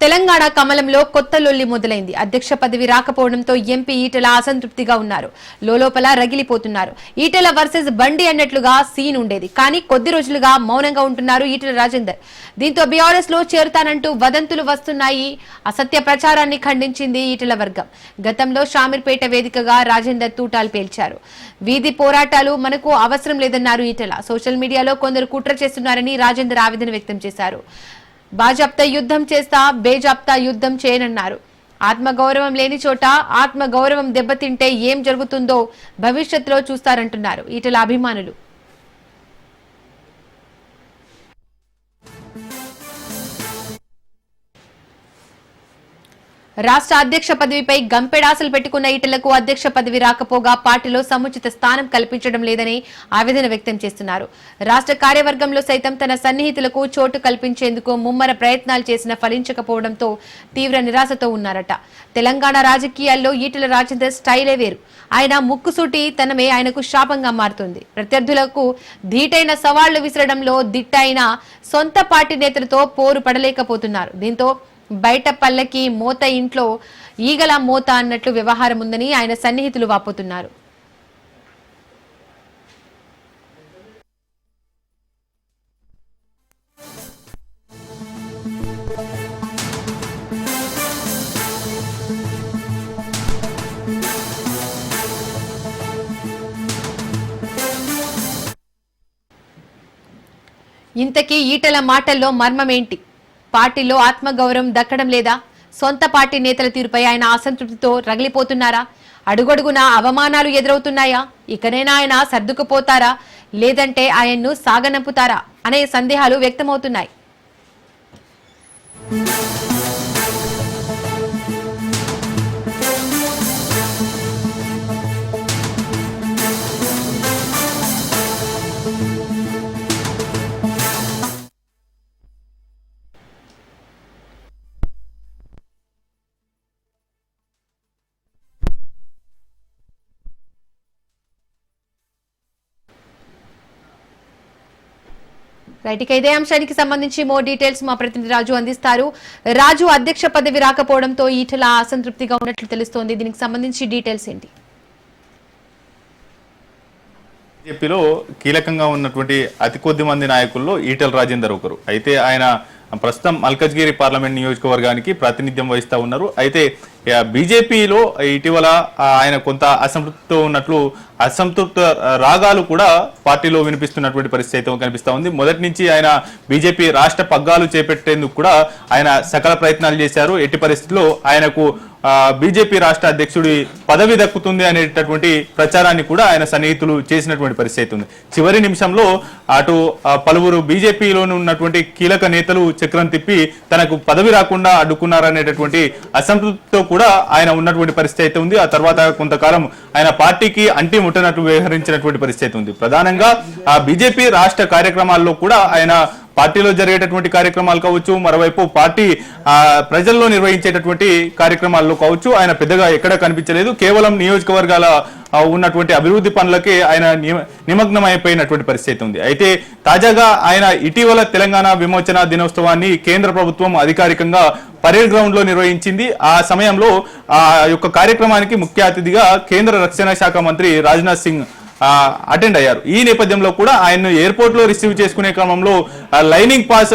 తెలంగాణ కమలంలో కొత్త లొల్లి మొదలైంది. అధ్యక్ష పదవి రాకపోవడంతో ఎంపీ ఈటెల అసంతృప్తిగా ఉన్నారు. లోలోపల రగిలిపోతున్నారు. ఈటెల వర్సెస్ బండి అన్నట్లుగా సీన్ ఉండేది. కానీ కొద్ది రోజులుగా మౌనంగా ఉంటున్నారు ఈటెల రాజేందర్. దీంతో బీఆర్ఎస్ లో చేరుతానంటూ వదంతులు వస్తున్నాయి. అసత్య ప్రచారాన్ని ఖండించింది ఈటెల వర్గం. గతంలో షామీర్పేట వేదికగా రాజేందర్ తూటాలు పేల్చారు. వీధి పోరాటాలు మనకు అవసరం లేదన్నారు ఈటెల. సోషల్ మీడియాలో కొందరు కుట్ర చేస్తున్నారని రాజేందర్ ఆవేదన వ్యక్తం చేశారు. బాజాప్తా యుద్ధం చేస్తా, బేజాప్తా యుద్ధం చేయనన్నారు. ఆత్మగౌరవం లేని చోట ఆత్మగౌరవం దెబ్బతింటే ఏం జరుగుతుందో భవిష్యత్తులో చూస్తారంటున్నారు ఈటెల అభిమానులు. రాష్ట్ర అధ్యక్ష పదవిపై గంపెడాసలు పెట్టుకున్న ఈటెలకు అధ్యక్ష పదవి రాకపోగా పార్టీలో సముచిత స్థానం కల్పించడం లేదని ఆవేదన వ్యక్తం చేస్తున్నారు. రాష్ట్ర కార్యవర్గంలో సైతం తన సన్నిహితులకు చోటు కల్పించేందుకు ముమ్మర ప్రయత్నాలు చేసినా ఫలించకపోవడంతో తీవ్ర నిరాశతో ఉన్నారట. తెలంగాణ రాజకీయాల్లో ఈటెల రాజేందర్ స్టైలే వేరు. ఆయన ముక్కుసూటి తనమే ఆయనకు శాపంగా మారుతుంది. ప్రత్యర్థులకు ధీటైన సవాళ్లు విసరడంలో దిట్ట అయిన సొంత పార్టీ నేతలతో పోరు పడలేకపోతున్నారు. దీంతో బయట పల్లకి మోత ఇంట్లో ఈగల మోత అన్నట్లు వ్యవహారం ఉందని ఆయన సన్నిహితులు వాపోతున్నారు. ఇంతకీ ఈటెల మాటల్లో మర్మమేంటి? పార్టీలో ఆత్మగౌరవం దక్కడం లేదా? సొంత పార్టీ నేతల తీరుపై ఆయన అసంతృప్తితో రగిలిపోతున్నారా? అడుగడుగునా అవమానాలు ఎదురవుతున్నాయా? ఇకనైనా ఆయన సర్దుకుపోతారా, లేదంటే ఆయన్ను సాగనంపుతారా అనే సందేహాలు వ్యక్తమవుతున్నాయి. రైట్, ఇదే అంశానికి సంబంధించి మోర్ డీటెయిల్స్ మా ప్రతినిధి రాజు అందిస్తారు. రాజు, అధ్యక్ష పదవి రాకపోవడంతో ఈటెల అసంతృప్తిగా ఉన్నట్లు తెలుస్తోంది. దీనికి సంబంధించి డీటెయిల్స్ ఏంటి? బీజేపీలో కీలకంగా ఉన్నటువంటి అతి కొద్ది మంది నాయకుల్లో ఈటెల రాజేందర్ ఒకరు. అయితే ఆయన ప్రస్తుతం మల్కజ్గిరి పార్లమెంట్ నియోజకవర్గానికి ప్రాతినిధ్యం వహిస్తూ ఉన్నారు. అయితే బీజేపీలో ఇటీవల ఆయన కొంత అసంతృప్తితో ఉన్నట్లు అసంతృప్త రాగాలు కూడా పార్టీలో వినిపిస్తున్నటువంటి పరిస్థితి అయితే కనిపిస్తూ ఉంది. మొదటి నుంచి ఆయన బీజేపీ రాష్ట్ర పగ్గాలు చేపట్టేందుకు కూడా ఆయన సకల ప్రయత్నాలు చేశారు. ఎట్టి పరిస్థితుల్లో ఆయనకు బీజేపీ రాష్ట్ర అధ్యక్షుడి పదవి దక్కుతుంది అనేటటువంటి ప్రచారాన్ని కూడా ఆయన సన్నిహితులు చేసినటువంటి పరిస్థితి ఉంది. చివరి నిమిషంలో అటు పలువురు బీజేపీలోని ఉన్నటువంటి కీలక నేతలు చక్రం తిప్పి తనకు పదవి రాకుండా అడ్డుకున్నారనేటటువంటి అసంతృప్తితో కూడా ఆయన ఉన్నటువంటి పరిస్థితి అయితే ఉంది. ఆ తర్వాత కొంతకాలం ఆయన పార్టీకి అంటి ముట్టనట్లు వ్యవహరించినటువంటి పరిస్థితి ఉంది. ప్రధానంగా ఆ బీజేపీ రాష్ట్ర కార్యక్రమాల్లో కూడా ఆయన పార్టీలో జరిగేటటువంటి కార్యక్రమాలు కావచ్చు, మరోవైపు పార్టీ ప్రజల్లో నిర్వహించేటటువంటి కార్యక్రమాల్లో కావచ్చు ఆయన పెద్దగా ఎక్కడ కనిపించలేదు. కేవలం నియోజకవర్గాల ఉన్నటువంటి అభివృద్ధి పనులకే ఆయన నిమగ్నం అయిపోయినటువంటి పరిస్థితి ఉంది. అయితే తాజాగా ఆయన ఇటీవల తెలంగాణ విమోచన దినోత్సవాన్ని కేంద్ర ప్రభుత్వం అధికారికంగా పరేడ్ గ్రౌండ్ లో నిర్వహించింది. ఆ సమయంలో ఆ యొక్క కార్యక్రమానికి ముఖ్య అతిథిగా కేంద్ర రక్షణ శాఖ మంత్రి రాజ్నాథ్ సింగ్ అటెండ్ అయ్యారు. ఈ నేపథ్యంలో కూడా ఆయన్ను ఎయిర్పోర్ట్ లో రిసీవ్ చేసుకునే క్రమంలో లైనింగ్ పాస్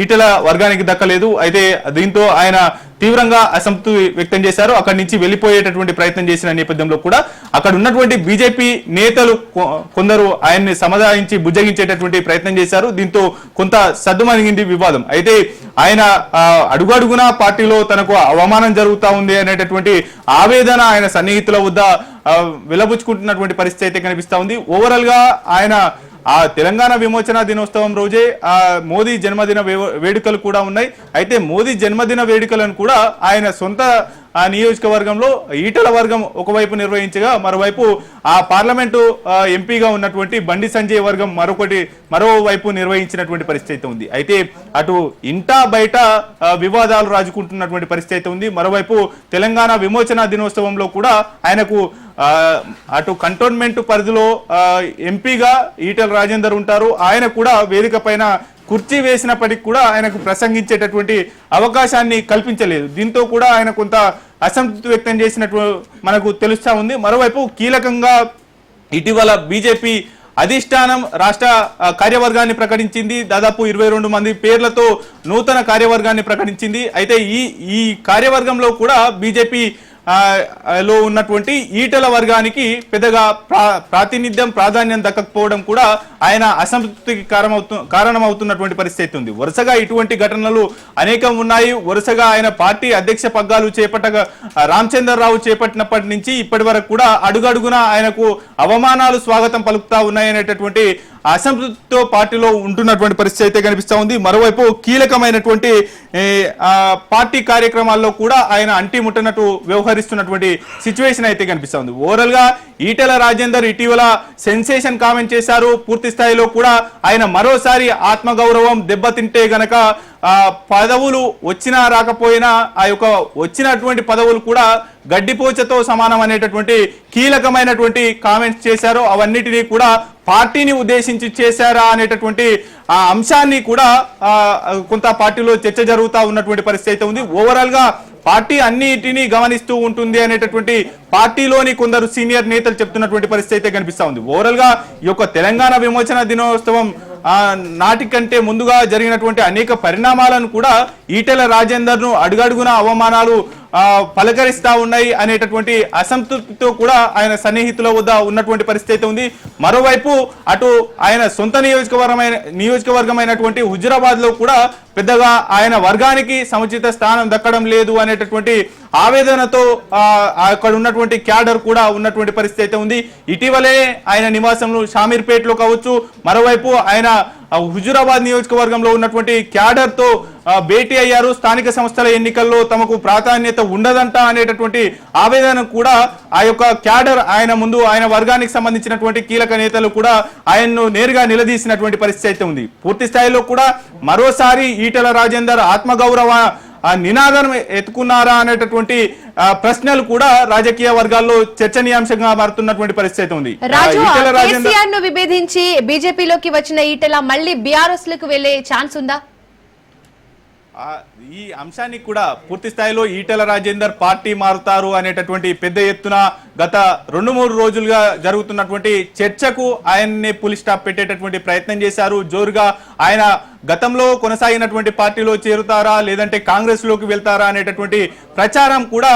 ఈటెల వర్గానికి దక్కలేదు. అయితే దీంతో ఆయన తీవ్రంగా అసంతృప్తి వ్యక్తం చేశారు. అక్కడి నుంచి వెళ్లిపోయేటటువంటి ప్రయత్నం చేసిన నేపథ్యంలో కూడా అక్కడ ఉన్నటువంటి బీజేపీ నేతలు కొందరు ఆయన్ని సమాధానించి బుజ్జగించేటటువంటి ప్రయత్నం చేశారు. దీంతో కొంత సద్దుమణిగింది వివాదం. అయితే ఆయన అడుగడుగునా పార్టీలో తనకు అవమానం జరుగుతా ఉంది అనేటటువంటి ఆవేదన ఆయన సన్నిహితుల వద్ద వెలబుచ్చుకుంటున్నటువంటి పరిస్థితి అయితే కనిపిస్తా ఉంది. ఓవరాల్ గా ఆయన ఆ తెలంగాణ విమోచన దినోత్సవం రోజే ఆ మోదీ జన్మదిన వేడుకలు కూడా ఉన్నాయి. అయితే మోదీ జన్మదిన వేడుకలను కూడా ఆయన సొంత ఆ నియోజకవర్గంలో ఈటెల వర్గం ఒకవైపు నిర్వహించగా మరోవైపు ఆ పార్లమెంటు ఎంపీగా ఉన్నటువంటి బండి సంజయ్ వర్గం మరోవైపు నిర్వహించినటువంటి పరిస్థితి ఉంది. అయితే అటు ఇంటా బయట వివాదాలు రాజుకుంటున్నటువంటి పరిస్థితి ఉంది. మరోవైపు తెలంగాణ విమోచన దినోత్సవంలో కూడా ఆయనకు అటు కంటోన్మెంట్ పరిధిలో ఎంపీగా ఈటెల రాజేందర్ ఉంటారు. ఆయన కూడా వేదిక పైన కుర్చీ వేసినప్పటికీ కూడా ఆయనకు ప్రసంగించేటటువంటి అవకాశాన్ని కల్పించలేదు. దీంతో కూడా ఆయన కొంత అసంతృప్తి వ్యక్తం చేసినట్టు మనకు తెలుస్తా ఉంది. మరోవైపు కీలకంగా ఇటీవల బీజేపీ అధిష్టానం రాష్ట్ర కార్యవర్గాన్ని ప్రకటించింది. దాదాపు 22 మంది పేర్లతో నూతన కార్యవర్గాన్ని ప్రకటించింది. అయితే ఈ కార్యవర్గంలో కూడా బీజేపీ లో ఉన్నటువంటి ఈటల వర్గానికి పెద్దగా ప్రాధాన్యం దక్కకపోవడం కూడా ఆయన అసంతృప్తికి కారణమవుతున్నటువంటి పరిస్థితి ఉంది. వరుసగా ఇటువంటి ఘటనలు అనేకం ఉన్నాయి. వరుసగా ఆయన పార్టీ అధ్యక్ష పగ్గాలు రామచంద్రరావు చేపట్టినప్పటి నుంచి ఇప్పటి వరకు కూడా అడుగడుగున ఆయనకు అవమానాలు స్వాగతం పలుకుతా ఉన్నాయనేటటువంటి అసంతృప్తితో పార్టీలో ఉంటున్నటువంటి పరిస్థితి అయితే కనిపిస్తా ఉంది. మరోవైపు కీలకమైనటువంటి పార్టీ కార్యక్రమాల్లో కూడా ఆయన అంటిముట్టనట్టు వ్యవహరిస్తున్నటువంటి సిచ్యువేషన్ అయితే కనిపిస్తా ఉంది. ఓవరాల్ గా ఈటెల రాజేందర్ ఇటీవల సెన్సేషన్ కామెంట్ చేశారు. పూర్తి స్థాయిలో కూడా ఆయన మరోసారి ఆత్మగౌరవం దెబ్బతింటే గనక పదవులు వచ్చినా రాకపోయినా ఆ యొక్క వచ్చినటువంటి పదవులు కూడా గడ్డిపోచతో సమానం అనేటటువంటి కీలకమైనటువంటి కామెంట్స్ చేశారు. అవన్నిటినీ కూడా పార్టీని ఉద్దేశించి చేశారా అనేటటువంటి ఆ అంశాన్ని కూడా కొంత పార్టీలో చర్చ జరుగుతూ ఉన్నటువంటి పరిస్థితి అయితే ఉంది. ఓవరాల్ గా పార్టీ అన్నిటినీ గమనిస్తూ ఉంటుంది అనేటటువంటి పార్టీలోని కొందరు సీనియర్ నేతలు చెప్తున్నటువంటి పరిస్థితి అయితే కనిపిస్తా ఉంది. ఓవరాల్ గా ఈ యొక్క తెలంగాణ విమోచన దినోత్సవం నాటికంటే ముందుగా జరిగినటువంటి అనేక పరిణామాలను కూడా ఈటెల రాజేందర్ ను అడుగడుగున అవమానాలు పలకరిస్తా ఉన్నాయి అనేటటువంటి అసంతృప్తితో కూడా ఆయన సన్నిహితుల వద్ద ఉన్నటువంటి పరిస్థితి ఉంది. మరోవైపు అటు ఆయన సొంత నియోజకవర్గమైనటువంటి హుజురాబాద్ లో కూడా పెద్దగా ఆయన వర్గానికి సముచిత స్థానం దక్కడం లేదు అనేటటువంటి ఆవేదనతో అక్కడ ఉన్నటువంటి క్యాడర్ కూడా ఉన్నటువంటి పరిస్థితి అయితే ఉంది. ఇటీవలే ఆయన నివాసంలో షామీర్పేటలో కావచ్చు, మరోవైపు ఆయన హుజురాబాద్ నియోజకవర్గంలో ఉన్నటువంటి క్యాడర్ తో భేటీ అయ్యారు. స్థానిక సంస్థల ఎన్నికల్లో తమకు ప్రాధాన్యత ఉండదంట అనేటటువంటి ఆవేదన కూడా ఆ యొక్క క్యాడర్ ఆయన ముందు ఆయన వర్గానికి సంబంధించినటువంటి కీలక నేతలు కూడా ఆయన్ను నేరుగా నిలదీసినటువంటి పరిస్థితి అయితే ఉంది. పూర్తి స్థాయిలో కూడా మరోసారి ఈటెల రాజేందర్ ఆత్మగౌరవ నినాదం ఎత్తుకున్నారా అనేటటువంటి ప్రశ్నలు కూడా రాజకీయ వర్గాల్లో చర్చనీయాంశంగా మారుతున్నటువంటి పరిస్థితి ఉంది. కేసీఆర్ ను విభేదించి బీజేపీలోకి వచ్చిన ఈటెల మళ్ళీ బీఆర్ఎస్ లకు వెళ్లే ఛాన్స్ ఉందా? ఈ అంశాన్ని కూడా పూర్తి స్థాయిలో ఈటెల రాజేందర్ పార్టీ మారుతారు అనేటటువంటి పెద్ద ఎత్తున గత 2-3 రోజులుగా జరుగుతున్నటువంటి చర్చకు ఆయన్నే పులి స్టాప్ పెట్టేటటువంటి ప్రయత్నం చేశారు. జోరుగా ఆయన గతంలో కొనసాగినటువంటి పార్టీలో చేరుతారా లేదంటే కాంగ్రెస్ లోకి వెళ్తారా అనేటటువంటి ప్రచారం కూడా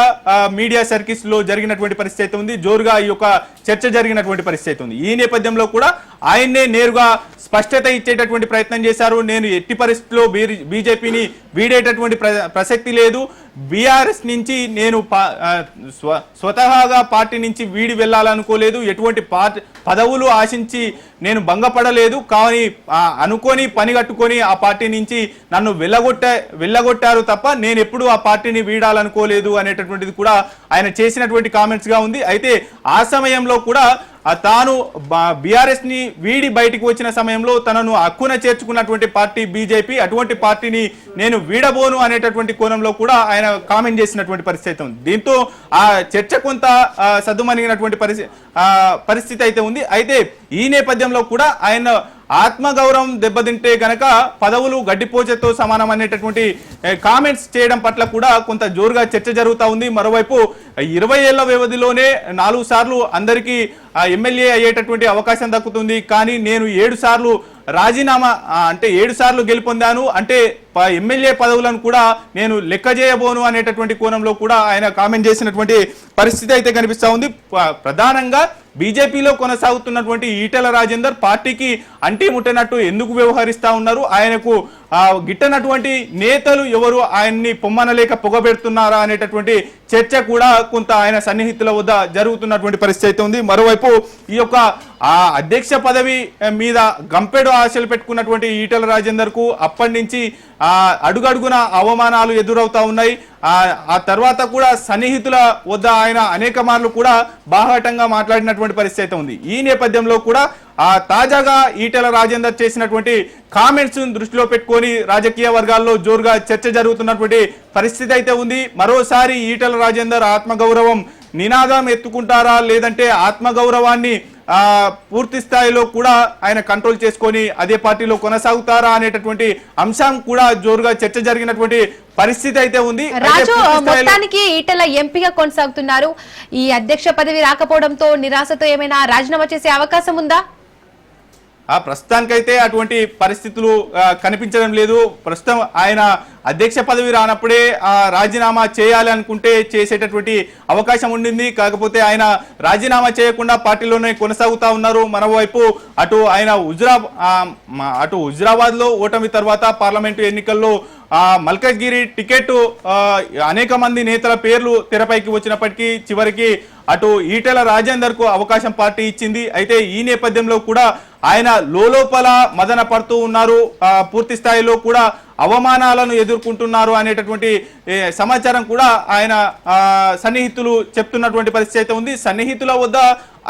మీడియా సర్కిల్స్ లో జరిగినటువంటి పరిస్థితి ఉంది. జోరుగా ఈ యొక్క చర్చ జరిగినటువంటి పరిస్థితి ఉంది. ఈ నేపథ్యంలో కూడా ఆయన్నే నేరుగా స్పష్టత ఇచ్చేటటువంటి ప్రయత్నం చేశారు. నేను ఎట్టి పరిస్థితుల్లో బీజేపీని వీడేటటువంటి ప్రసక్తి లేదు. బీఆర్ఎస్ నుంచి నేను స్వతహాగా పార్టీ నుంచి వీడి వెళ్ళాలనుకోలేదు. ఎటువంటి పదవులు ఆశించి నేను భంగపడలేదు. కానీ అనుకొని పని కట్టుకొని ఆ పార్టీ నుంచి నన్ను వెళ్ళగొట్టారు తప్ప నేను ఎప్పుడు ఆ పార్టీని వీడాలనుకోలేదు అనేటటువంటిది కూడా ఆయన చేసినటువంటి కామెంట్స్ గా ఉంది. అయితే ఆ సమయంలో కూడా తాను బీఆర్ఎస్ ని వీడి బయటికి వచ్చిన సమయంలో తనను హక్కున చేర్చుకున్నటువంటి పార్టీ బీజేపీ, అటువంటి పార్టీని నేను వీడబోను అనేటటువంటి కోణంలో కూడా ఆయన కామెంట్ చేసినటువంటి పరిస్థితి ఉంది. దీంతో ఆ చర్చ కొంత సద్దుమణిగినటువంటి పరిస్థితి అయితే ఉంది. అయితే ఈ నేపథ్యంలో కూడా ఆయన ఆత్మగౌరవం దెబ్బతింటే గనక పదవులు గడ్డిపోచతో సమానం అనేటటువంటి కామెంట్స్ చేయడం పట్ల కూడా కొంత జోరుగా చర్చ జరుగుతూ ఉంది. మరోవైపు 20 ఏళ్ల వ్యవధిలోనే 4 సార్లు అందరికీ ఎమ్మెల్యే అయ్యేటటువంటి అవకాశం దక్కుతుంది. కానీ నేను 7 సార్లు రాజీనామా అంటే 7 సార్లు గెలుపొందాను అంటే ఎమ్మెల్యే పదవులను కూడా నేను లెక్క చేయబోను అనేటటువంటి కోణంలో కూడా ఆయన కామెంట్ చేసినటువంటి పరిస్థితి అయితే కనిపిస్తా ఉంది. ప్రధానంగా బీజేపీలో కొనసాగుతున్నటువంటి ఈటెల రాజేందర్ పార్టీకి అంటి ముట్టనట్టు ఎందుకు వ్యవహరిస్తా ఉన్నారు, ఆయనకు గిట్టనటువంటి నేతలు ఎవరు ఆయన్ని పొమ్మనలేక పొగబెడుతున్నారా అనేటటువంటి చర్చ కూడా కొంత ఆయన సన్నిహితుల వద్ద జరుగుతున్నటువంటి పరిస్థితి అయితే ఉంది. మరోవైపు ఈ యొక్క అధ్యక్ష పదవి మీద గంపెడు ఆశలు పెట్టుకున్నటువంటి ఈటెల రాజేందర్ కు అప్పటి నుంచి అడుగడుగున అవమానాలు ఎదురవుతా ఉన్నాయి. ఆ తర్వాత కూడా సన్నిహితుల వద్ద ఆయన అనేక మార్లు కూడా బాహాటంగా మాట్లాడినటువంటి పరిస్థితి ఉంది. ఈ నేపథ్యంలో కూడా తాజాగా ఈటెల రాజేందర్ చేసినటువంటి కామెంట్స్ దృష్టిలో పెట్టుకొని రాజకీయ వర్గాల్లో జోరుగా చర్చ జరుగుతున్నటువంటి పరిస్థితి అయితే ఉంది. మరోసారి ఈటెల రాజేందర్ ఆత్మగౌరవం నినాదం ఎత్తుకుంటారా లేదంటే ఆత్మగౌరవాన్ని పూర్తి స్థాయిలో కూడా ఆయన కంట్రోల్ చేసుకొని అదే పార్టీలో కొనసాగుతారా అనేటటువంటి అంశం కూడా జోరుగా చర్చ జరిగినటువంటి పరిస్థితి అయితే ఉంది. రాజు, మొత్తానికి ఈటెల ఎంపీగా కొనసాగుతున్నారు. ఈ అధ్యక్ష పదవి రాకపోవడంతో నిరాశతో ఏమైనా రాజీనామా చేసే అవకాశం ఉందా? ప్రస్తుతానికైతే అటువంటి పరిస్థితులు కనిపించడం లేదు. ప్రస్తుతం ఆయన అధ్యక్ష పదవి రానప్పుడే రాజీనామా చేయాలి అనుకుంటే చేసేటటువంటి అవకాశం ఉండింది. కాకపోతే ఆయన రాజీనామా చేయకుండా పార్టీలోనే కొనసాగుతా ఉన్నారు. మరోవైపు అటు హుజురాబాద్ లో ఓటమి తర్వాత పార్లమెంటు ఎన్నికల్లో మల్కజ్గిరి టికెట్ అనేక మంది నేతల పేర్లు తెరపైకి వచ్చినప్పటికీ చివరికి అటు ఈటెల రాజేందర్ కు అవకాశం పార్టీ ఇచ్చింది. అయితే ఈ నేపథ్యంలో కూడా ఆయన లోపల మదన పడుతూ ఉన్నారు. పూర్తి స్థాయిలో కూడా అవమానాలను ఎదుర్కొంటున్నారు అనేటటువంటి సమాచారం కూడా ఆయన సన్నిహితులు చెప్తున్నటువంటి పరిస్థితి అయితే ఉంది. సన్నిహితుల వద్ద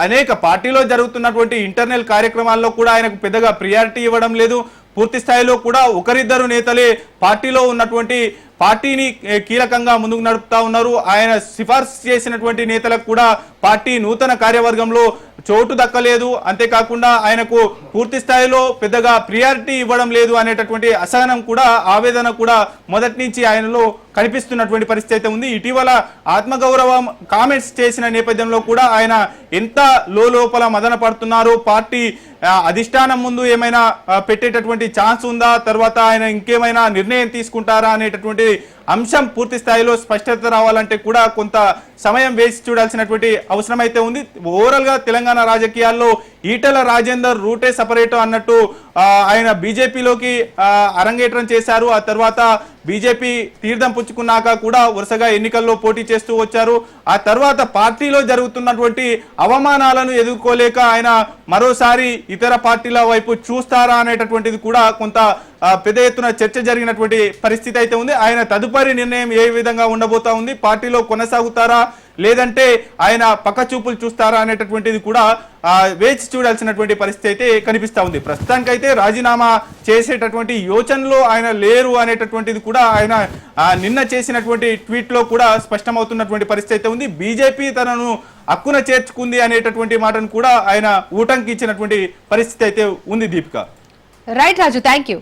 అనేక పార్టీలో జరుగుతున్నటువంటి ఇంటర్నల్ కార్యక్రమాల్లో కూడా ఆయనకు పెద్దగా ప్రియారిటీ ఇవ్వడం లేదు. పూర్తి స్థాయిలో కూడా ఒకరిద్దరు నేతలే పార్టీలో ఉన్నటువంటి పార్టీని కీలకంగా ముందుకు నడుపుతా ఉన్నారు. ఆయన సిఫార్సు చేసినటువంటి నేతలకు కూడా పార్టీ నూతన కార్యవర్గంలో చోటు దక్కలేదు. అంతేకాకుండా ఆయనకు పూర్తి స్థాయిలో పెద్దగా ప్రియారిటీ ఇవ్వడం లేదు అనేటటువంటి అసహనం కూడా, ఆవేదన కూడా మొదటి నుంచి ఆయనలో కనిపిస్తున్నటువంటి పరిస్థితి అయితే ఉంది. ఇటీవల ఆత్మగౌరవం కామెంట్స్ చేసిన నేపథ్యంలో కూడా ఆయన ఎంత లోపల మదన పడుతున్నారు, పార్టీ అధిష్టానం ముందు ఏమైనా పెట్టేటటువంటి ఛాన్స్ ఉందా, తర్వాత ఆయన ఇంకేమైనా నిర్ణయం తీసుకుంటారా అనేటటువంటి అంశం పూర్తి స్థాయిలో స్పష్టత రావాలంటే కూడా కొంత సమయం వేసి చూడాల్సినటువంటి అవసరం అయితే ఉంది. ఓవరాల్ గా తెలంగాణ రాజకీయాల్లో ఈటెల రాజేందర్ రూటే సపరేట్ అన్నట్టు ఆయన బీజేపీలోకి అరంగేట్రం చేశారు. ఆ తర్వాత బీజేపీ తీర్థం పుచ్చుకున్నాక కూడా వరుసగా ఎన్నికల్లో పోటీ చేస్తూ వచ్చారు. ఆ తర్వాత పార్టీలో జరుగుతున్నటువంటి అవమానాలను ఎదుర్కోలేక ఆయన మరోసారి ఇతర పార్టీల వైపు చూస్తారా అనేటటువంటిది కూడా కొంత పెద్ద ఎత్తున చర్చ జరిగినటువంటి పరిస్థితి అయితే ఉంది. ఆయన తదుపరి నిర్ణయం ఏ విధంగా ఉండబోతా ఉంది, పార్టీలో కొనసాగుతారా లేదంటే ఆయన పక్క చూపులు చూస్తారా అనేటటువంటిది కూడా వేచి చూడాల్సినటువంటి పరిస్థితి అయితే కనిపిస్తా ఉంది. ప్రస్తుతానికైతే రాజీనామా చేసేటటువంటి యోచనలో ఆయన లేరు అనేటటువంటిది కూడా ఆయన నిన్న చేసినటువంటి ట్వీట్ లో కూడా స్పష్టమవుతున్నటువంటి పరిస్థితి అయితే ఉంది. బీజేపీ తనను హక్కున చేర్చుకుంది అనేటటువంటి మాటను కూడా ఆయన ఊటంకి ఇచ్చినటువంటి పరిస్థితి అయితే ఉంది. Deepika. Right Raju, thank you.